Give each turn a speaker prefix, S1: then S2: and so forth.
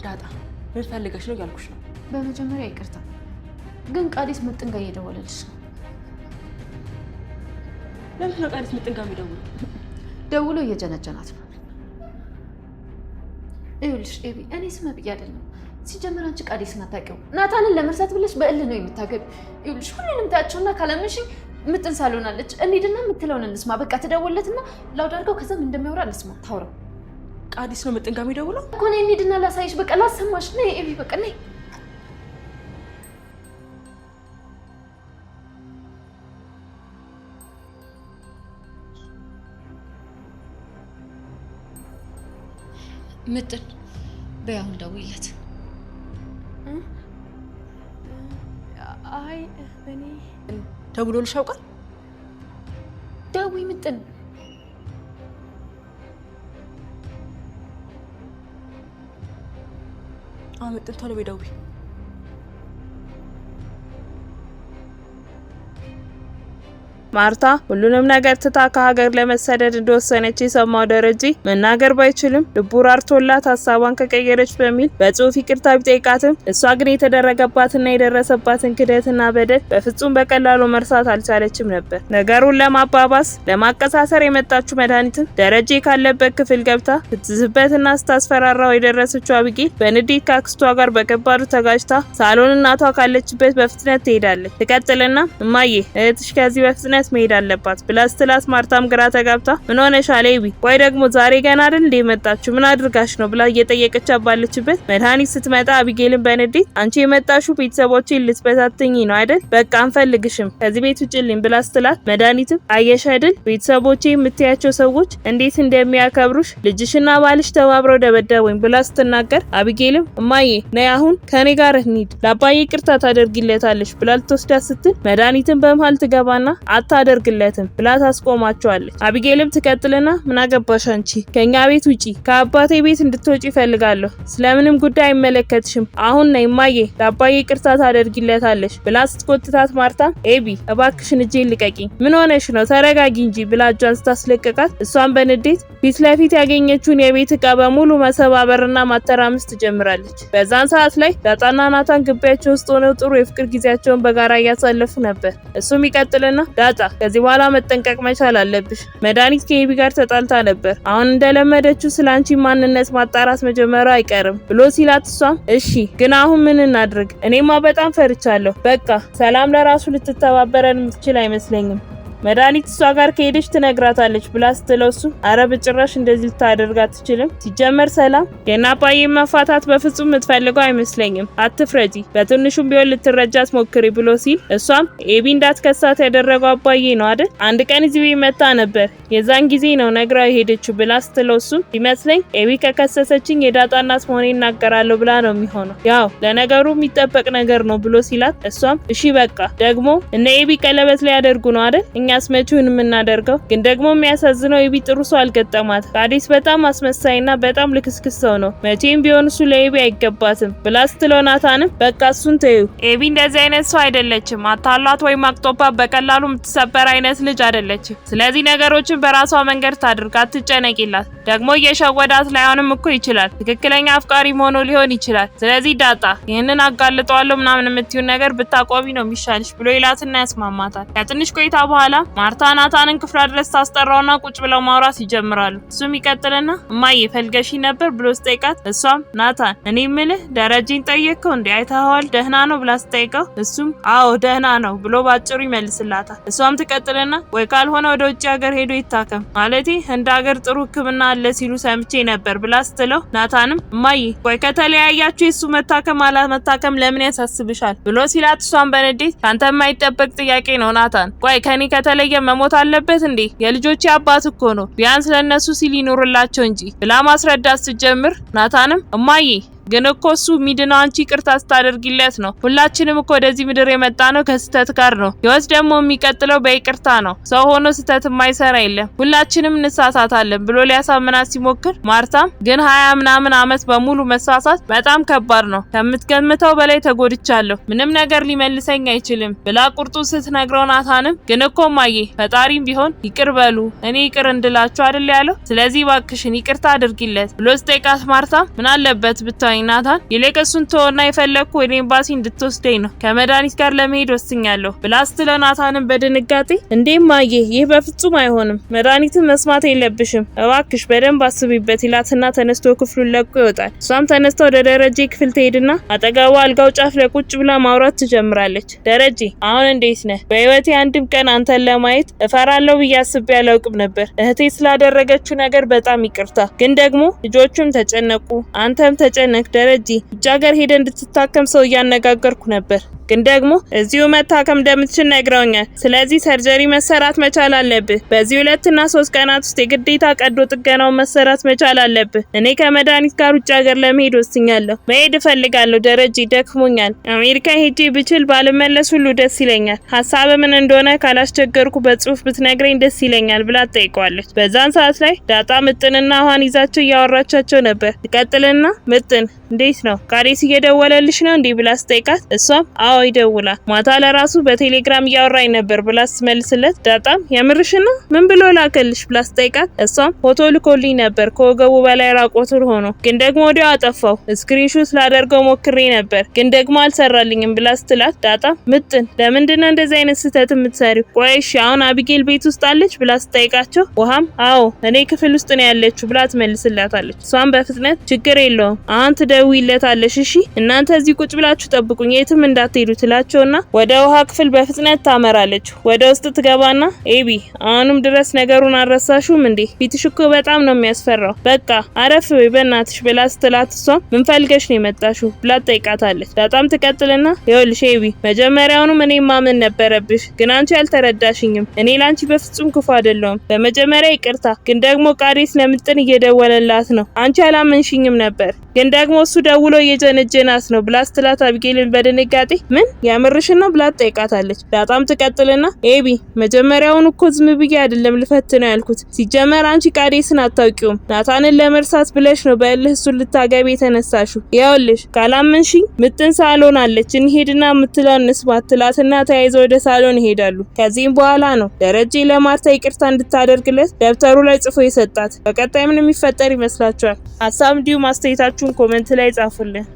S1: ዳጣ ምን ፈልገሽ ነው ያልኩሽ ነው።
S2: በመጀመሪያ ይቅርታ፣ ግን ቃዲስ ምጥን ጋር እየደወለልሽ ነው።
S1: ለምን ነው ቃዲስ ምጥን ጋር የሚደውለው?
S2: ደውሎ እየጀነጀናት ነው። ይኸውልሽ ኤቢ፣ እኔ ስም ብዬ አይደለም። ሲጀመር አንቺ ቃዲስን አታውቂውም። ናታንን ለመርሳት ብለሽ በእልህ ነው የምታገቢ። ይኸውልሽ ሁሉንም ታያቸውና ካለምንሽኝ ምጥን ሳልሆናለች እንሂድና የምትለውን እንስማ። በቃ ትደውልለትና ላውድ አድርገው ከዛም እንደሚያወራ እንስማ። ታውራ
S1: ቃዲስ ነው ምጥን ጋር የሚደውለው
S2: እኮ ነው። እንሂድና ላሳይሽ። በቃ ላሰማሽ ነው ኤቢ። በቃ ነይ።
S3: ምጥን በያውን ደውይለት።
S1: አይ እኔ ደውሎልሽ ያውቃል?
S2: ደውይ ምጥን።
S1: ምጥን ቶሎ በይ ደውይ።
S4: ማርታ ሁሉንም ነገር ትታ ከሀገር ለመሰደድ እንደወሰነች የሰማው ደረጀ መናገር ባይችልም ልቡ ራርቶላት ሀሳቧን ከቀየረች በሚል በጽሁፍ ይቅርታ ቢጠይቃትም እሷ ግን የተደረገባትና የደረሰባትን ክደትና በደል በፍጹም በቀላሉ መርሳት አልቻለችም ነበር። ነገሩን ለማባባስ ለማቀሳሰር የመጣችው መድኃኒትም ደረጀ ካለበት ክፍል ገብታ ስትዝበትና ስታስፈራራው የደረሰችው አቢጌል በንዴት ከአክስቷ ጋር በከባዱ ተጋጅታ ሳሎን እናቷ ካለችበት በፍጥነት ትሄዳለች። ትቀጥልና እማዬ እህትሽ ከዚህ በፍጥነት መሄድ አለባት ብላ ስትላት ማርታም ግራ ተጋብታ ምን ሆነሻል ኤቢ? ወይ ደግሞ ዛሬ ገና አይደል እንደ መጣችሁ ምን አድርጋሽ ነው ብላ እየጠየቀች ባለችበት መድኃኒት ስትመጣ አቢጌልን በንዴት አንቺ የመጣሽው ቤተሰቦቼን ልትበታተኝ ነው አይደል? በቃ አንፈልግሽም ከዚህ ቤት ውጭልኝ ብላ ስትላት መድኃኒትም አየሽ አይደል ቤተሰቦቼ የምትያቸው ሰዎች እንዴት እንደሚያከብሩሽ ልጅሽና ባልሽ ተባብረው ደበደቡኝ ብላ ስትናገር አቢጌልም እማዬ ነይ አሁን ከኔ ጋር እንሂድ ለአባዬ ይቅርታ ታደርጊለታለሽ ብላ ልትወስዳት ስትል መድኃኒትን በመሃል ትገባና አታደርግለትም ብላ ታስቆማቸዋለች። አቢጌልም ትቀጥልና ምን አገባሽ አንቺ ከኛ ቤት ውጪ ከአባቴ ቤት እንድትወጪ ፈልጋለሁ ስለምንም ጉዳይ አይመለከትሽም አሁን ነይ እማዬ ለአባዬ ይቅርታ ታደርጊለታለሽ ብላ ስትቆጥታት ማርታ ኤቢ እባክሽን እጄን ልቀቂኝ ምን ሆነሽ ነው ተረጋጊ እንጂ ብላ እጇን ስታስለቅቃት እሷን በንዴት ፊት ለፊት ያገኘችውን የቤት ዕቃ በሙሉ መሰባበርና ማተራመስ ትጀምራለች። በዛን ሰዓት ላይ ዳጣና ናታን ግቢያቸው ውስጥ ሆነው ጥሩ የፍቅር ጊዜያቸውን በጋራ እያሳለፉ ነበር። እሱም ይቀጥልና ዳጣ ከዚህ በኋላ መጠንቀቅ መቻል አለብሽ መድኃኒት ከኤቢ ጋር ተጣልታ ነበር አሁን እንደለመደችው ስላንቺ ማንነት ማጣራት መጀመሩ አይቀርም ብሎ ሲላት እሷም እሺ ግን አሁን ምን እናድርግ እኔማ በጣም ፈርቻለሁ በቃ ሰላም ለራሱ ልትተባበረን የምትችል አይመስለኝም መድኃኒት እሷ ጋር ከሄደች ትነግራታለች ብላ ስትለው እሱ አረ በጭራሽ እንደዚህ ልታደርግ አትችልም ሲጀመር ሰላም የናባዬ መፋታት በፍጹም የምትፈልገው አይመስለኝም አትፍረጂ በትንሹም ቢሆን ልትረጃት ሞክሪ ብሎ ሲል እሷም ኤቢ እንዳትከሳት ያደረገው አባዬ ነው አይደል አንድ ቀን እዚህ ቤት መጣ ነበር የዛን ጊዜ ነው ነግራ ሄደችው ብላ ስትለው እሱ ይመስለኝ ኤቢ ከከሰሰችኝ የዳጣ እናት መሆኔ እናገራለሁ ብላ ነው የሚሆነው ያው ለነገሩ የሚጠበቅ ነገር ነው ብሎ ሲላት እሷም እሺ በቃ ደግሞ እነ ኤቢ ቀለበት ላይ ያደርጉ ነው አይደል እኛስ መቼውን የምናደርገው ግን ደግሞ የሚያሳዝነው ኤቢ ጥሩ ሰው አልገጠማት ቃዲስ በጣም አስመሳይና በጣም ልክስክስ ሰው ነው መቼም ቢሆን እሱ ለኤቢ አይገባትም ብላ ስትለው ናታንም በቃ እሱን ተይው ኤቢ እንደዚህ አይነት ሰው አይደለችም አታሏት ወይም አቅጦባት በቀላሉ የምትሰበር አይነት ልጅ አይደለችም ስለዚህ ነገሮችን በራሷ መንገድ ታድርግ አትጨነቂላት ደግሞ እየሸወዳት ላይሆንም እኮ ይችላል ትክክለኛ አፍቃሪ ሆኖ ሊሆን ይችላል ስለዚህ ዳጣ ይህንን አጋልጠዋለሁ ምናምን የምትዩን ነገር ብታቆሚ ነው የሚሻልሽ ብሎ ይላትና ያስማማታል ከትንሽ ቆይታ በኋላ ማርታ ናታንን ክፍሏ ድረስ ታስጠራውና ቁጭ ብለው ማውራት ይጀምራሉ እሱም ይቀጥልና እማዬ ፈልገሽ ነበር ብሎ ስጠይቃት እሷም ናታን እኔ ምልህ ደረጀን ጠየቅከው እንዴ አይተኸዋል ደህና ነው ብላ ስጠይቀው እሱም አዎ ደህና ነው ብሎ ባጭሩ ይመልስላታል እሷም ትቀጥልና ወይ ካልሆነ ወደ ውጭ ሀገር ሄዶ ይታከም ማለቴ ህንድ ሀገር ጥሩ ሕክምና አለ ሲሉ ሰምቼ ነበር ብላ ስትለው ናታንም እማዬ ወይ ከተለያያችሁ የሱ መታከም አለመታከም ለምን ያሳስብሻል ብሎ ሲላት እሷም በንዴት ካንተ የማይጠበቅ ጥያቄ ነው ናታን ቆይ ከኔ ከተለየ መሞት አለበት እንዴ የልጆቼ አባት እኮ ነው ቢያንስ ለነሱ ሲል ይኖርላቸው እንጂ ብላ ማስረዳት ስትጀምር ናታንም እማዬ ግን እኮ እሱ ሚድናው አንቺ ይቅርታ ስታደርጊለት ነው ሁላችንም እኮ ወደዚህ ምድር የመጣ ነው ከስተት ጋር ነው ህይወት ደግሞ የሚቀጥለው በይቅርታ ነው ሰው ሆኖ ስተት የማይሰራ የለም ሁላችንም እንሳሳታለን ብሎ ሊያሳምናት ሲሞክር ማርታም ግን 20 ምናምን አመት በሙሉ መሳሳት በጣም ከባድ ነው ከምትገምተው በላይ ተጎድቻለሁ ምንም ነገር ሊመልሰኝ አይችልም ብላ ቁርጡን ስትነግረው ናታንም ግን እኮ ማዬ ፈጣሪም ቢሆን ይቅር በሉ እኔ ይቅር እንድላችሁ አይደል ያለው ስለዚህ ባክሽን ይቅርታ አድርጊለት ብሎ ስጠይቃት ማርታም ምን አለበት ብታይ ገባኝ ናታን። ይልቅ እሱን ተወና የፈለግኩ ወደ ኤምባሲ እንድትወስደኝ ነው። ከመድኃኒት ጋር ለመሄድ ወስኛለሁ ብላ ስትለው ናታንን በድንጋጤ እንዴም ማየ ይህ በፍጹም አይሆንም፣ መድኃኒትን መስማት የለብሽም እባክሽ በደንብ አስቢበት ይላትና ተነስቶ ክፍሉን ለቆ ይወጣል። እሷም ተነስታ ወደ ደረጀ ክፍል ትሄድና አጠገቧ አልጋው ጫፍ ላይ ቁጭ ብላ ማውራት ትጀምራለች። ደረጀ አሁን እንዴት ነህ? በህይወቴ አንድም ቀን አንተን ለማየት እፈራለሁ ብዬ አስቤ አላውቅም ነበር። እህቴ ስላደረገችው ነገር በጣም ይቅርታ፣ ግን ደግሞ ልጆቹም ተጨነቁ፣ አንተም ተጨነቅ። ደረጀ ውጭ ሀገር ሄደ እንድትታከም ሰው እያነጋገርኩ ነበር፣ ግን ደግሞ እዚሁ መታከም እንደምትችል ነግረውኛል። ስለዚህ ሰርጀሪ መሰራት መቻል አለብህ። በዚህ 2 እና 3 ቀናት ውስጥ የግዴታ ቀዶ ጥገናውን መሰራት መቻል አለብህ። እኔ ከመድኃኒት ጋር ውጭ ሀገር ለመሄድ ወስኛለሁ። መሄድ እፈልጋለሁ ደረጀ፣ ደክሞኛል። አሜሪካ ሄጄ ብችል ባልመለስ ሁሉ ደስ ይለኛል። ሀሳብ ምን እንደሆነ ካላስቸገርኩ በጽሁፍ ብትነግረኝ ደስ ይለኛል ብላ ትጠይቀዋለች። በዛን ሰዓት ላይ ዳጣ ምጥንና ውሃን ይዛቸው እያወራቻቸው ነበር። ትቀጥልና ምጥን እንዴት ነው ቃዴስ እየደወለልሽ ነው እንዴ ብላ ስጠይቃት እሷም አዎ ይደውላል፣ ማታ ለራሱ በቴሌግራም እያወራኝ ነበር ብላ ስትመልስለት ዳጣም የምርሽና ምን ብሎ ላከልሽ ብላ ስጠይቃት እሷም ፎቶ ልኮልኝ ነበር ከወገቡ በላይ ራቆቱን ሆኖ፣ ግን ደግሞ ወዲያው አጠፋው። ስክሪንሾት ላደርገው ሞክሬ ነበር ግን ደግሞ አልሰራልኝም ብላ ስትላት ዳጣም ምጥን ለምንድነው እንደዚህ አይነት ስህተት የምትሰሪው? ቆይ እሺ አሁን አቢጌል ቤት ውስጥ አለች ብላ ስጠይቃቸው ውሃም አዎ እኔ ክፍል ውስጥ ነው ያለችው ብላ ትመልስላታለች። እሷም በፍጥነት ችግር የለውም አሁን ትደውይለታለሽ እሺ እናንተ እዚህ ቁጭ ብላችሁ ጠብቁኝ የትም እንዳትሄዱ ትላቸውና ወደ ውሃ ክፍል በፍጥነት ታመራለች። ወደ ውስጥ ትገባና ኤቢ አሁንም ድረስ ነገሩን አልረሳሹም እንዴ? ፊትሽ እኮ በጣም ነው የሚያስፈራው፣ በቃ አረፍ በይ በእናትሽ ብላ ስትላት እሷም ምን ፈልገሽ ነው የመጣሽው ብላ ትጠይቃታለች። በጣም ትቀጥልና ይኸውልሽ ኤቢ መጀመሪያውንም እኔ ማመን ነበረብሽ፣ ግን አንቺ አልተረዳሽኝም። እኔ ላንቺ በፍጹም ክፉ አይደለሁም። በመጀመሪያ ይቅርታ፣ ግን ደግሞ ቃዴስ ለምጥን እየደወለላት ነው። አንቺ አላመንሽኝም ነበር፣ ግን ደግሞ እሱ ደውሎ እየጀነጀናት ነው ብላ ስትላት አቢጌልን በድንጋጤ ምን ያምርሽን ነው ብላ ትጠይቃታለች። ዳጣም ትቀጥልና ኤቢ መጀመሪያውን እኮ ዝም ብዬ አይደለም ልፈትነው ያልኩት፣ ሲጀመር አንቺ ቃዴስን አታውቂውም። ናታንን ለመርሳት ብለሽ ነው በእልህ እሱን ልታገቢ የተነሳሽው። ይኸውልሽ ካላመንሽኝ ምጥን ሳሎን አለች እንሄድና የምትለውን እንስማት ትላትና ተያይዘው ወደ ሳሎን ይሄዳሉ። ከዚህም በኋላ ነው ደረጀ ለማርታ ይቅርታ እንድታደርግለት ደብተሩ ላይ ጽፎ የሰጣት። በቀጣይ ምን የሚፈጠር ይመስላችኋል? ሀሳብ እንዲሁም አስተያየታችሁን ኮሜንት ላይ ጻፉልን።